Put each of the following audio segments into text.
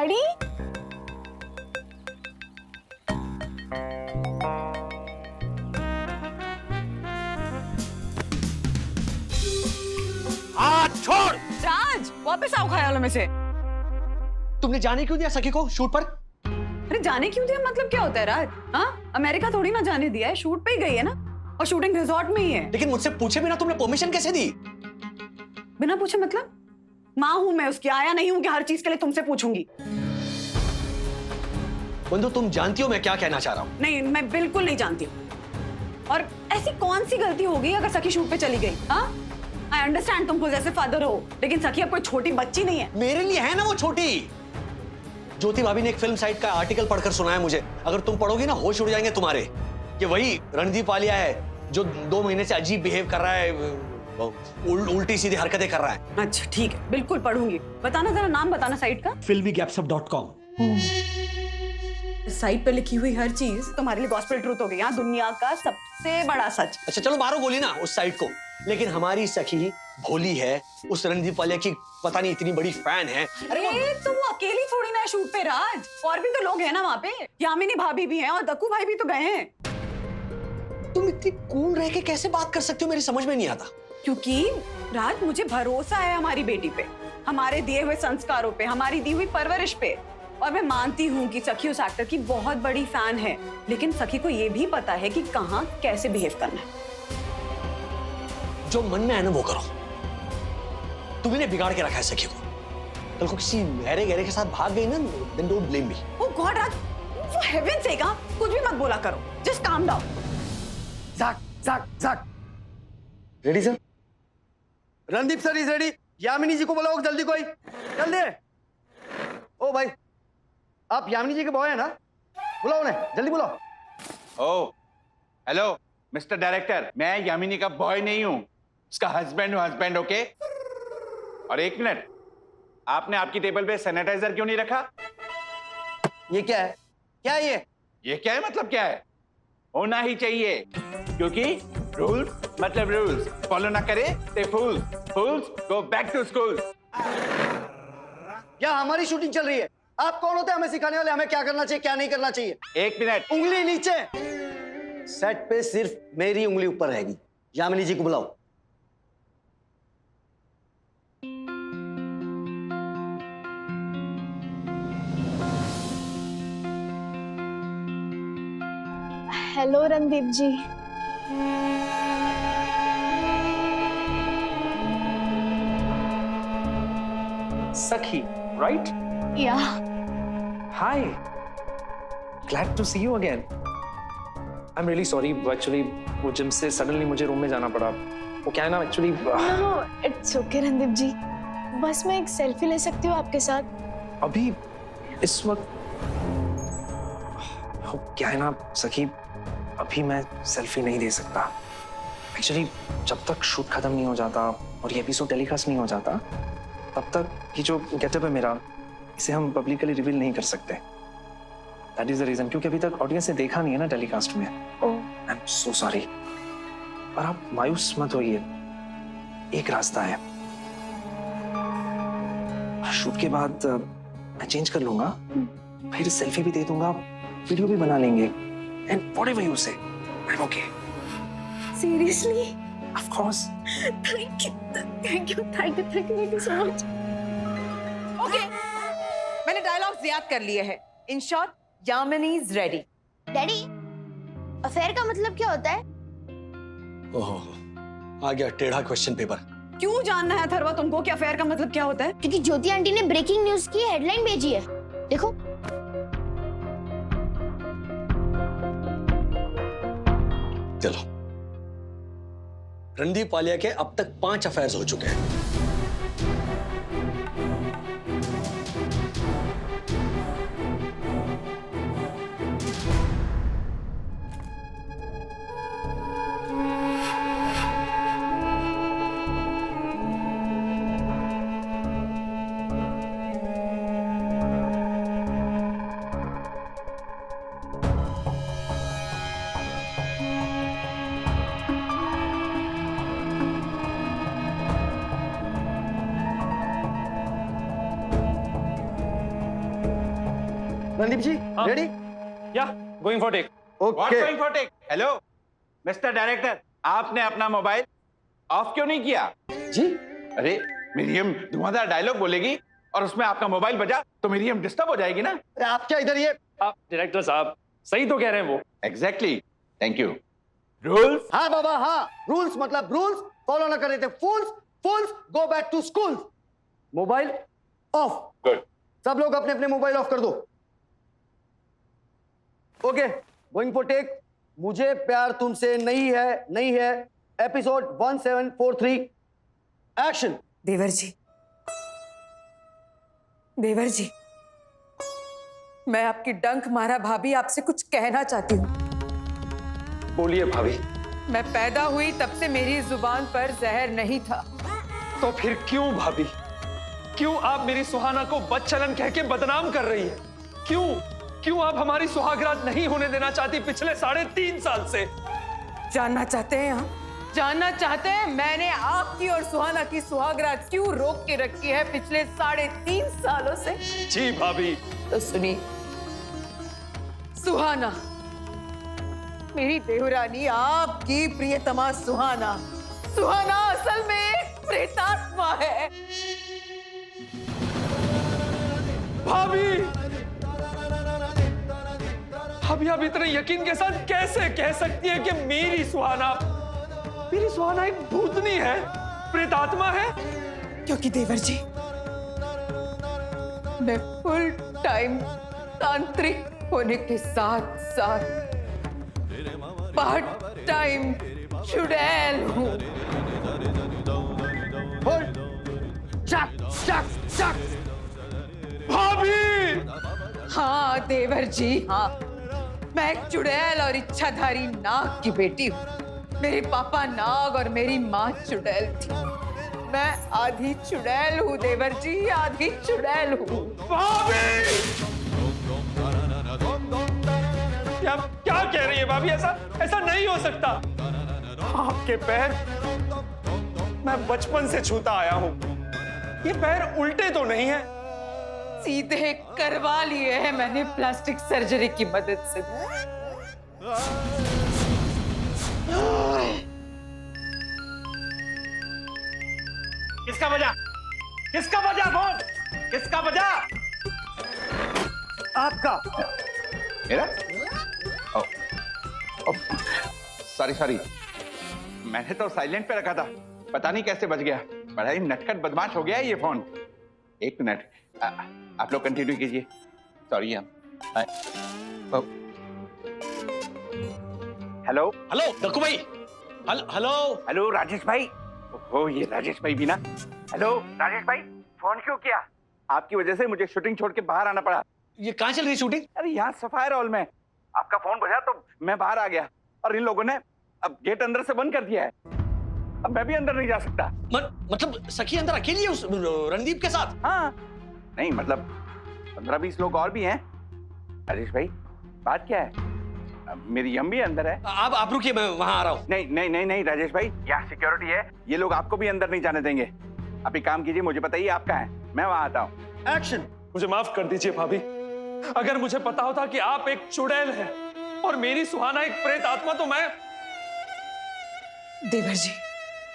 Daddy हाथ छोड़। राज वापस आओ ख्यालों में से। तुमने जाने क्यों दिया सखी को शूट पर? अरे जाने क्यों दिया मतलब क्या होता है राज? हाँ अमेरिका थोड़ी ना जाने दिया है, शूट पे ही गई है ना, और शूटिंग रिजॉर्ट में ही है। लेकिन मुझसे पूछे बिना तुमने परमिशन कैसे दी? बिना पूछे मतलब? माँ हूं मैं उसकी, आया नहीं हूं कि हर चीज के लिए तुमसे पूछूंगी। बंधु तुम जानती हो मैं क्या कहना चाह रहा हूँ? नहीं मैं बिल्कुल नहीं जानती हूँ। और ऐसी कौन सी गलती होगी अगर सखी शूट पे चली गई? हाँ आई अंडरस्टैंड तुम जैसे फादर हो, लेकिन सखी अब कोई छोटी बच्ची नहीं है। मेरे लिए है ना वो छोटी। ज्योति भाभी ने एक फिल्म साइट का आर्टिकल पढ़कर सुनाया मुझे, अगर तुम पढ़ोगी ना होश उड़ जाएंगे तुम्हारे, कि वही रणदीप वालिया है जो 2 महीने से अजीब बिहेव कर रहा है, उल्टी सीधी हरकतें कर रहा है। अच्छा ठीक है बिल्कुल पढ़ूंगी। बताना जरा नाम बताना साइट का। filmygapsup.com। साइट पे लिखी हुई हर चीज तुम्हारे लिए गॉस्पेल ट्रूथ हो गई। यहाँ दुनिया का सबसे बड़ा सच। अच्छा चलो मारो गोली ना उस साइट को, लेकिन हमारी सखी भोली है, उस रणदीप वालिया की पता नहीं इतनी बड़ी फैन है। अरे तो वो अकेली थोड़ी ना है शूट पे राज, और भी तो लोग हैं ना वहाँ पे। यामिनी भाभी भी हैं और दक्कू भाई भी तो गए हैं। तुम इतनी कूल रह के कैसे बात कर सकते हो, मेरी समझ में नहीं आता। क्योंकि राज मुझे भरोसा है हमारी बेटी पे, हमारे दिए हुए संस्कारों पे, हमारी दी हुई परवरिश पे। और मैं मानती हूँ कि सखी उस एक्टर की बहुत बड़ी फैन है, लेकिन सखी को ये भी पता है कि कहाँ कैसे बिहेव करना है। जो मन में है ना वो करो। तुमने बिगाड़ के रखा है सखी को, कल को किसी गहरे गहरे के साथ भाग गई ना, then don't blame me। Oh God Raj, for heaven's sake, कुछ भी मत बोला करो, just calm down। जाक ready sir? Randeep sir is ready. Yamini ji को बुलाओ जल्दी, कोई जल्दी। ओ भाई आप यामिनी जी के बॉय है ना, बुलाओ उन्हें जल्दी बुलाओ। ओ हेलो मिस्टर डायरेक्टर, मैं यामिनी का बॉय नहीं हूं, उसका हस्बैंड हूं, हस्बैंड। ओके। और एक मिनट, आपने आपकी टेबल पे सैनिटाइजर क्यों नहीं रखा? ये क्या है? क्या है ये क्या है मतलब क्या है? होना ही चाहिए, क्योंकि रूल्स मतलब रूल्स, फॉलो ना करे ते फूल्स, fools go back to school. क्या हमारी शूटिंग चल रही है? आप कौन होते हैं हमें सिखाने वाले, हमें क्या करना चाहिए क्या नहीं करना चाहिए? एक मिनट। उंगली नीचे। सेट पे सिर्फ मेरी उंगली ऊपर रहेगी। यामिनी जी को बुलाओ। Hello Randeep ji. Sakhi, right? Yeah. Hi. Glad to see you again. I'm really sorry. Actually, वो जिम से suddenly मुझे रूम में जाना पड़ा। वो क्या है ना actually। No, it's okay Randeep जी। बस मैं एक सेल्फी ले सकती हूँ आपके साथ? अभी इस वक्त क्या है ना सखी, अभी मैं सेल्फी नहीं दे सकता। एक्चुअली जब तक शूट खत्म नहीं हो जाता और ये एपिसोड टेलीकास्ट नहीं हो जाता, तब तक ये जो गेटअप है मेरा, इसे हम पब्लिकली रिवील नहीं कर सकते। दैट इज द रीजन, क्योंकि अभी तक ऑडियंस ने देखा नहीं है ना टेलीकास्ट में। I am so sorry. पर आप मायूस मत होइए, एक रास्ता है। शूट के बाद मैं चेंज कर लूंगा, फिर सेल्फी भी दे दूंगा, वीडियो भी बना लेंगे, एंड व्हाटएवर यू से, I am okay. Seriously? Of course. Thank you so much. Okay मैंने डायलॉग्स याद कर लिए हैं। In short Yamini is ready. Daddy, affair का मतलब क्या होता है? ओहो, आ गया टेढ़ा क्वेश्चन पेपर। क्यों जानना है अथर्वा तुमको कि अफेयर का मतलब क्या होता है? क्योंकि ज्योति आंटी ने ब्रेकिंग न्यूज की हेडलाइन भेजी है, देखो। चलो, रणदीप वालिया के अब तक 5 अफेयर्स हो चुके हैं। रणदीप जी रेडी? या going for take. What's okay going for take? Hello mister director, आपने अपना मोबाइल ऑफ क्यों नहीं किया? जी अरे मिरियम धुआंधार डायलॉग बोलेगी और उसमें आपका मोबाइल बजा तो मिरियम डिस्टर्ब हो जाएगी ना। अरे आप क्या इधर ये आप डायरेक्टर साहब सही तो कह रहे हैं वो। Exactly, thank you. रूल्स? हाँ बाबा हाँ, रूल्स मतलब रूल्स फॉलो ना कर रहे थे। Fools fools go back to school. Mobile off. Good. सब लोग अपने अपने मोबाइल ऑफ कर दो। Okay going for take. मुझे प्यार तुमसे नहीं है एपिसोड 1743 एक्शन। देवर जी, मैं आपकी डंक मारा भाभी आपसे कुछ कहना चाहती हूँ। बोलिए भाभी। मैं पैदा हुई तब से मेरी जुबान पर जहर नहीं था। तो फिर क्यों भाभी, क्यों आप मेरी सुहाना को बदचलन कह के बदनाम कर रही है? क्यों आप हमारी सुहागरात नहीं होने देना चाहती पिछले 3.5 साल से? जानना चाहते हैं आप? जानना चाहते हैं मैंने आपकी और सुहाना की सुहागरात क्यों रोक के रखी है पिछले 3.5 सालों से? जी भाभी। तो सुनिए, सुहाना मेरी देवरानी, आपकी प्रियतमा सुहाना असल में एक प्रेतात्मा है। भाभी, अभी आप इतने यकीन के साथ कैसे कह सकती है कि मेरी सुहाना एक भूतनी है, प्रेतात्मा है? क्योंकि देवर जी, मैं फुल टाइम तांत्रिक होने के साथ साथ पार्ट टाइम चुड़ैल हूँ। भाभी! हाँ देवर जी हाँ, मैं एक चुड़ैल और इच्छाधारी नाग की बेटी हूँ। मेरे पापा नाग और मेरी माँ चुड़ैल थी। मैं आधी चुड़ैल हूँ देवर जी, आधी चुड़ैल हूँ। भाभी! क्या कह रही है भाभी? ऐसा नहीं हो सकता। आपके पैर मैं बचपन से छूता आया हूँ। ये पैर उल्टे तो नहीं है? सीधे करवा लिए हैं मैंने प्लास्टिक सर्जरी की मदद से। किसका बजा फोन? किसका बजा? आपका। मेरा? सॉरी, मैंने तो साइलेंट पे रखा था, पता नहीं कैसे बज गया। बड़ा ही नटखट बदमाश हो गया है ये फोन। एक मिनट, आप लोग कंटिन्यू कीजिए। सॉरी हम। हेलो डक्कू भाई। हेलो राजेश भाई। ओहो, ये राजेश भाई भी ना। हेलो राजेश भाई, फोन क्यों किया? आपकी वजह से मुझे शूटिंग छोड़ के बाहर आना पड़ा। ये कहाँ चल रही शूटिंग? अरे यहाँ सफायर हॉल में। आपका फोन बजा तो मैं बाहर आ गया और इन लोगों ने अब गेट अंदर से बंद कर दिया है। अब मैं भी अंदर नहीं जा सकता। मतलब सखी अंदर अकेली है उस रणदीप के साथ? हाँ, नहीं मतलब 15-20 लोग और भी हैं। राजेश भाई, बात क्या है? मेरी यम भी अंदर है। आप रुकिए, मैं वहां आ रहा हूँ। नहीं राजेश भाई, यहाँ सिक्योरिटी है, ये लोग आपको भी अंदर नहीं जाने देंगे। आप एक काम कीजिए, मुझे बताइए आप कहाँ हैं, मैं वहां आता हूँ। एक्शन। मुझे माफ कर दीजिए भाभी। अगर मुझे पता होता कि आप एक चुड़ैल हैं और मेरी सुहाना एक प्रेत आत्मा तो मैं। देवर जी,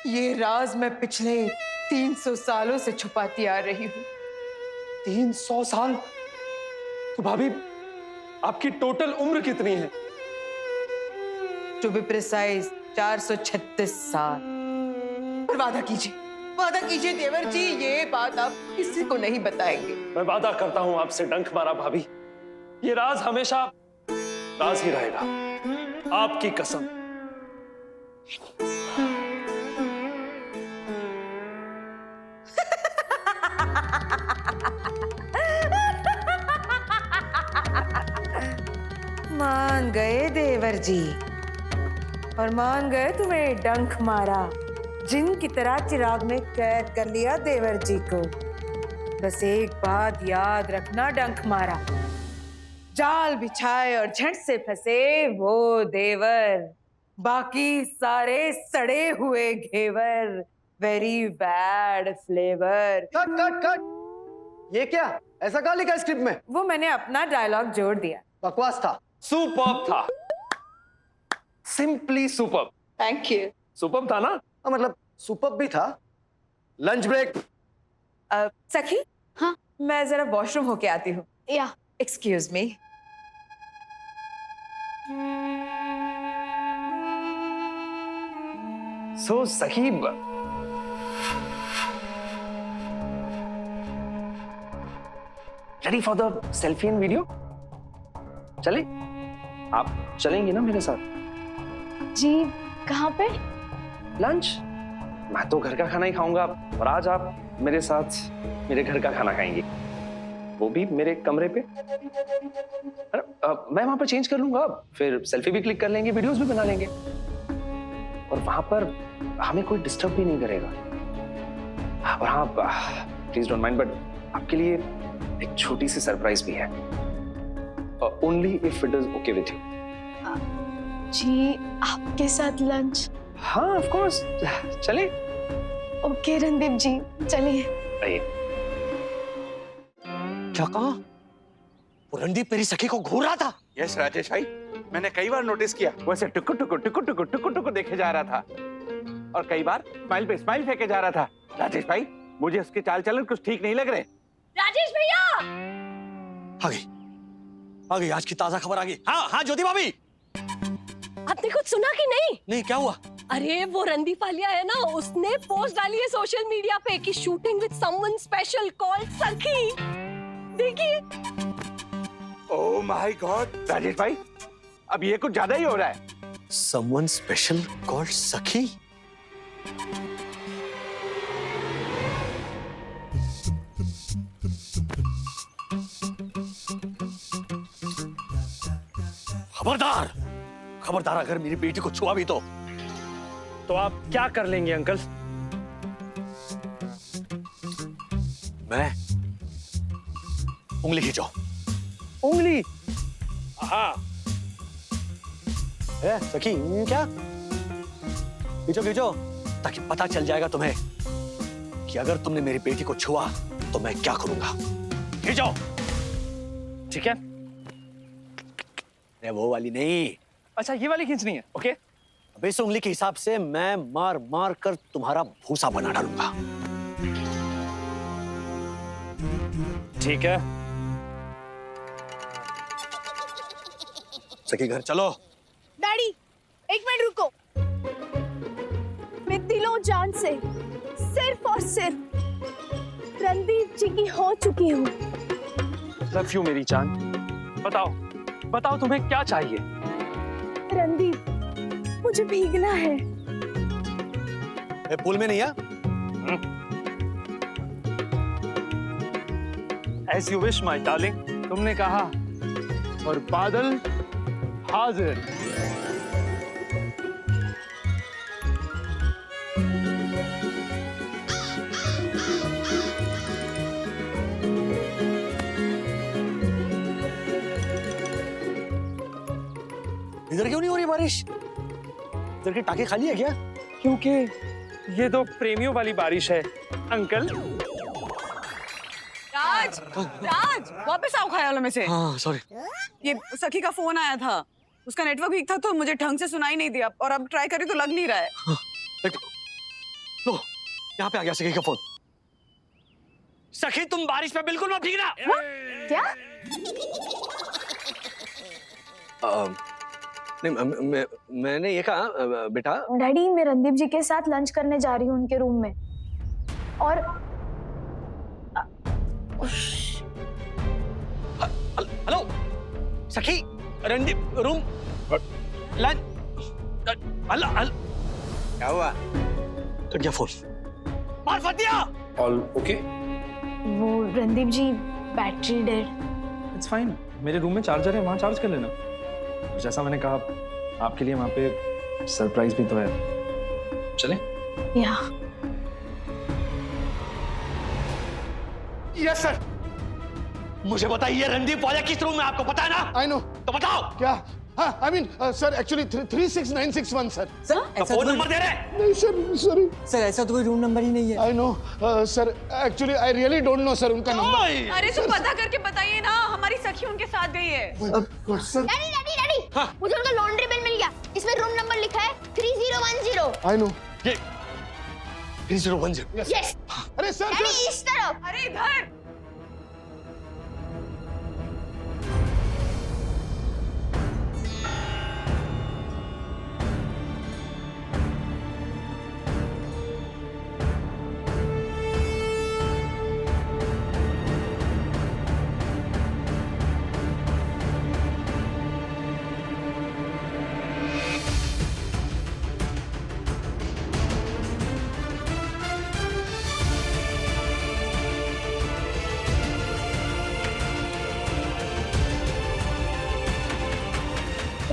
ये राज मैं पिछले 300 सालों से छुपाती आ रही हूँ। 300 साल? तो भाभी, आपकी टोटल उम्र कितनी है? टू बी प्रिसाइज 436 साल। और वादा कीजिए देवर जी, ये बात आप किसी को नहीं बताएंगे। मैं वादा करता हूं आपसे डंक मारा भाभी, ये राज हमेशा राज ही रहेगा। आपकी कसम। मान गए देवर जी, और मान गए तुम्हें डंक मारा, जिन की तरह चिराग में कैद कर लिया देवर जी को। बस एक बात याद रखना डंक मारा, जाल बिछाए और झट से फंसे वो देवर, बाकी सारे सड़े हुए घेवर। Very bad flavour. कट। ये क्या? ऐसा कहाँ लिखा है स्क्रिप्ट में? वो मैंने अपना डायलॉग जोड़ दिया। बकवास था। सुपर्ब था, simply superb. Thank you. Superb था ना? हाँ, मतलब सुपर्ब भी था। Lunch break. सखी, हाँ? मैं जरा वॉशरूम होके आती हूँ। या एक्सक्यूज मी। सो सखी, ready for the selfie and video? चले? आप चलेंगी ना मेरे साथ? जी कहाँ पे? लंच? मैं तो घर का खाना ही खाऊंगा, और आज आप मेरे साथ मेरे घर का खाना खाएंगी, वो भी मेरे कमरे पे। अरे मैं वहां पर चेंज कर लूंगा, फिर सेल्फी भी क्लिक कर लेंगे, वीडियोस भी बना लेंगे, और वहां पर हमें कोई डिस्टर्ब भी नहीं करेगा। और हाँ, प्लीज डोंट माइंड, बट आपके लिए एक छोटी सी सरप्राइज भी है, only if it is okay with you. जी आपके साथ लंच? हाँ ऑफ कोर्स, चले? ओके रणदीप जी, चलिए। आइए। क्या कहा? वो रणदीप मेरी सखी को घूर रहा था? यस राजेश भाई, मैंने कई बार नोटिस किया, वैसे टुकु टुकु टुकु टुकु टुकु टुकु देखे जा रहा था, और कई बार स्माइल पे स्माइल फेंके जा रहा था। राजेश भाई, मुझे उसके चाल चलन कुछ ठीक नहीं लग रहे। राजेश भैया, आ गई आज की ताजा खबर आ गई। हाँ हाँ ज्योति भाभी। आपने कुछ सुना कि नहीं? नहीं, क्या हुआ? अरे वो रणदीप वालिया है ना, उसने पोस्ट डाली है सोशल मीडिया पे कि shooting with someone special called सखी। देखिए। ओह माय गॉड राजेश भाई, अब ये कुछ ज्यादा ही हो रहा है। Someone special called सखी? खबरदार, खबरदार, अगर मेरी बेटी को छुआ भी तो आप क्या कर लेंगे अंकल? मैं उंगली खींचो। उंगली? हाँ। सखी, क्या? खींचो खींचो, ताकि पता चल जाएगा तुम्हें कि अगर तुमने मेरी बेटी को छुआ तो मैं क्या करूंगा। खींचो। ठीक है। अरे वो वाली नहीं। अच्छा, ये वाली खींचनी है? ओके। अब इस उंगली के हिसाब से मैं मार मार कर तुम्हारा भूसा बना डालूंगा। ठीक है। सखी घर चलो। डैडी एक मिनट रुको। मैं दिलों जान से सिर्फ और सिर्फ रणदीप जी की हो चुकी हूँ। लव यू मेरी जान। बताओ बताओ तुम्हें क्या चाहिए? रणदीप, मुझे भीगना है। पूल में नहीं है? As you wish, my darling. तुमने कहा और बादल हाजिर। इधर क्यों नहीं हो रही बारिश? इधर के टाके खाली है क्या? क्योंकि ये तो प्रेमियों वाली बारिश है अंकल। राज, राज, वापस आओ ख्यालों में से। हाँ सॉरी। ये सखी का फोन आया था, उसका नेटवर्क वीक था तो मुझे ढंग से सुनाई नहीं दिया, और अब ट्राई करी तो लग नहीं रहा है। लो, यहाँ पे आ गया सखी का फोन। सखी तुम बारिश में बिल्कुल मत भीगना। क्या? नहीं, मैंने ये कहा बेटा। डैडी, मैं रणदीप जी के साथ लंच करने जा रही हूँ उनके रूम में, और हेलो सखी, रणदीप रूम लंच। अल्लाह, क्या हुआ? कट गया फोन। मार फतिया। All okay? वो Randeep ji battery dead. It's fine, मेरे रूम में चार्जर है, वहां चार्ज कर लेना। जैसा मैंने कहा, आपके लिए वहां पे सरप्राइज भी तो है। चले? या यस सर। मुझे बताइए रणदीप वाला किस रूम में, आपको पता है ना? I know. तो बताओ। क्या? हाँ I mean sir actually 36961 sir. Phone number दे रहे हैं? नहीं सर सॉरी सर ऐसा तो कोई रूम नंबर ही नहीं है। I know sir actually I really don't know sir उनका नंबर। अरे तो पता करके बताइए ना, हमारी सखी उनके साथ गई है। सर डैडी डैडी डैडी मुझे उनका लॉन्ड्री बिल मिल गया, इसमें रूम नंबर लिखा है 3010। I know. ये 3010। यस अरे सर डैडी इस तरफ। अरे इधर।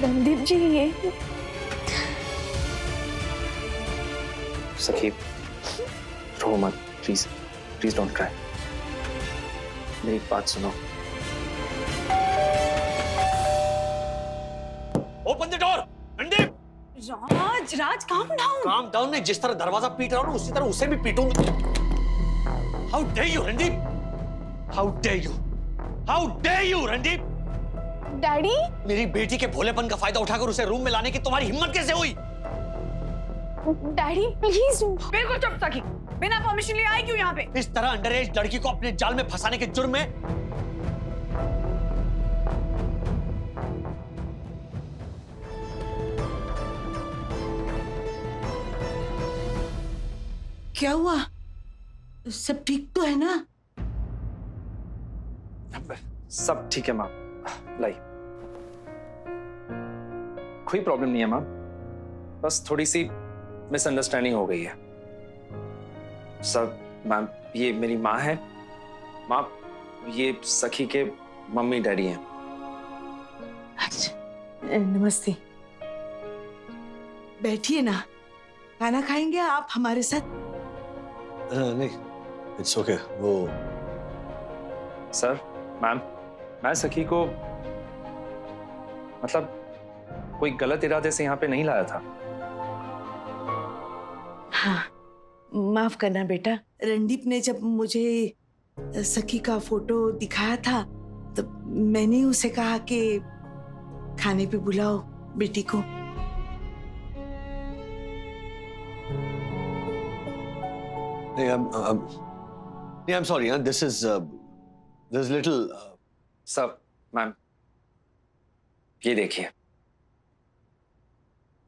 रणदीप जी ये सखी रो मत, प्लीज प्लीज डोंट क्राई। मेरी बात सुनो। Open the door Randeep. Raj Raj calm down. Calm down नहीं, जिस तरह दरवाजा पीट रहा हूं ना उसी तरह उसे भी पीटूंगा। How dare you Randeep, how dare you, how dare you Randeep. Daddy मेरी बेटी के भोलेपन का फायदा उठाकर उसे रूम में लाने की तुम्हारी हिम्मत कैसे हुई? Daddy please. बिल्कुल चुप सखी, बिना परमिशन लिए आई क्यों यहाँ पे? इस तरह अंडरएज लड़की को अपने जाल में फंसाने के जुर्म में क्या हुआ? सब ठीक तो है ना? सब ठीक है माँ। लाई कोई प्रॉब्लम नहीं है माँ, बस थोड़ी सी मिसअंडरस्टैंडिंग हो गई है। सब मैम ये मेरी माँ है, माँ ये सखी के मम्मी डैडी हैं। अच्छा नमस्ते, बैठिए ना, खाना खाएंगे आप हमारे साथ? नहीं इट्स ओके। वो सर मैम मैं सखी को मतलब कोई गलत इरादे से यहाँ पे नहीं लाया था। हाँ माफ करना बेटा, रणदीप ने जब मुझे सखी का फोटो दिखाया था तो मैंने उसे कहा कि खाने पे बुलाओ बेटी को। नहीं I am sorry, this is little. सब मैम ये देखिए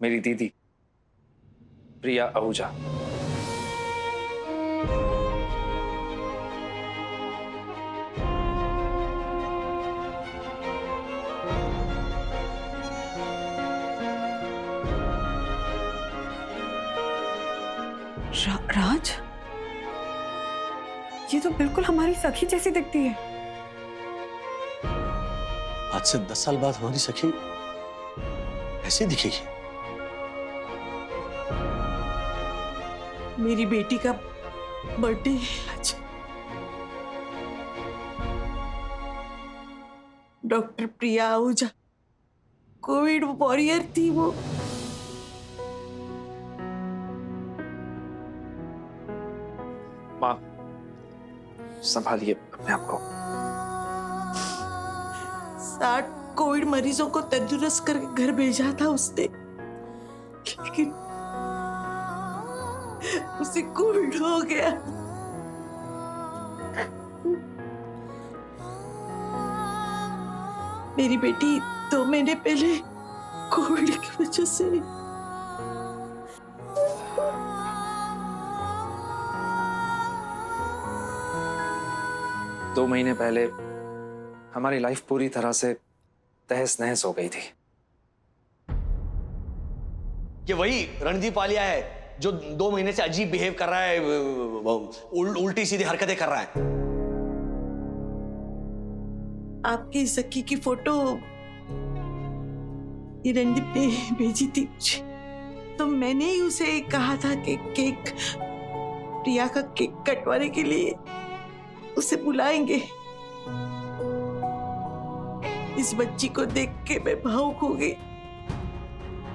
मेरी दीदी प्रिया आहूजा। राज, ये तो बिल्कुल हमारी सखी जैसी दिखती है। आज से 10 साल बाद हमारी सखी ऐसे दिखेगी। मेरी बेटी का बर्थडे है आज। डॉक्टर प्रिया आहूजा कोविड वॉरियर थी वो। माँ संभालिए अपने आप को। 60 कोविड मरीजों को तंदुरुस्त करके घर भेजा था उसने, लेकिन उसे कोविड हो गया। मेरी बेटी 2 महीने पहले कोविड की वजह से 2 महीने पहले हमारी लाइफ पूरी तरह से तहस नहस हो गई थी। ये वही रणदीप वालिया है जो 2 महीने से अजीब बिहेव कर रहा है, उल्टी सीधी हरकतें कर रहा है। आपकी सखी की फोटो ये रणदीप ने भेजी थी मुझे, तो मैंने ही उसे कहा था कि केक, प्रिया का केक कटवाने के लिए उसे बुलाएंगे। इस बच्ची को देख के मैं भावुक हो गई।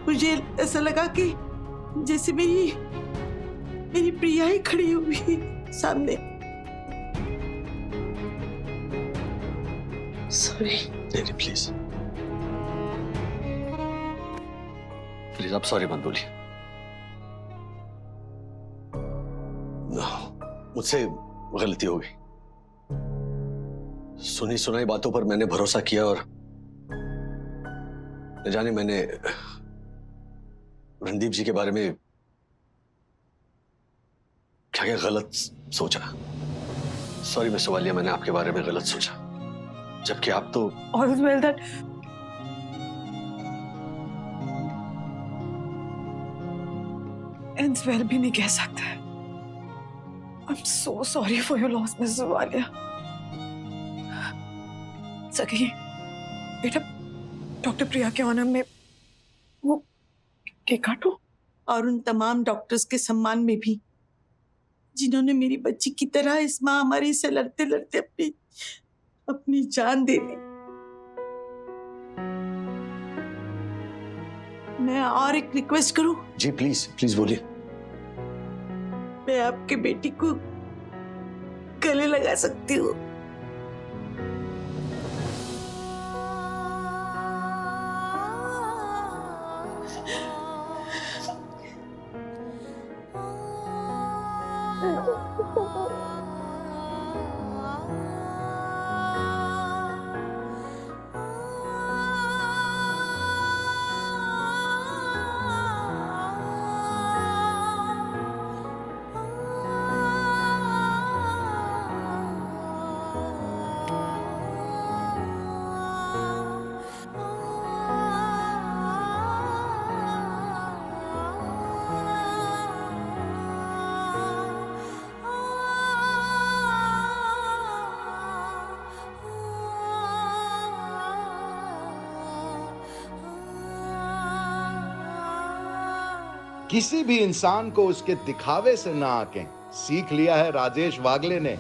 मुझे ऐसा लगा कि जैसे मेरी प्रिया ही खड़ी हुई है सामने। सॉरी। नहीं प्लीज प्लीज आप सॉरी मत बोलिए। मुझसे गलती हो गई। सुनी सुनाई बातों पर मैंने भरोसा किया और न जाने मैंने रणदीप जी के बारे में क्या क्या गलत सोचा। सॉरी मिस वालिया, मैंने आपके बारे में गलत सोचा, जबकि आप तो All is well that ends well भी नहीं कह सकते। I'm so sorry for your loss, Mrs. Walia. सखी, बेटा डॉक्टर प्रिया के ऑनर में वो केक काटो। और उन तमाम डॉक्टर्स के सम्मान में भी जिन्होंने मेरी बच्ची की तरह इस महामारी से लड़ते लड़ते अपनी जान दे दी। मैं और एक रिक्वेस्ट करूं? जी प्लीज प्लीज बोलिए। मैं आपके बेटी को गले लगा सकती हूँ। किसी भी इंसान को उसके दिखावे से ना आके सीख लिया है राजेश वागले ने।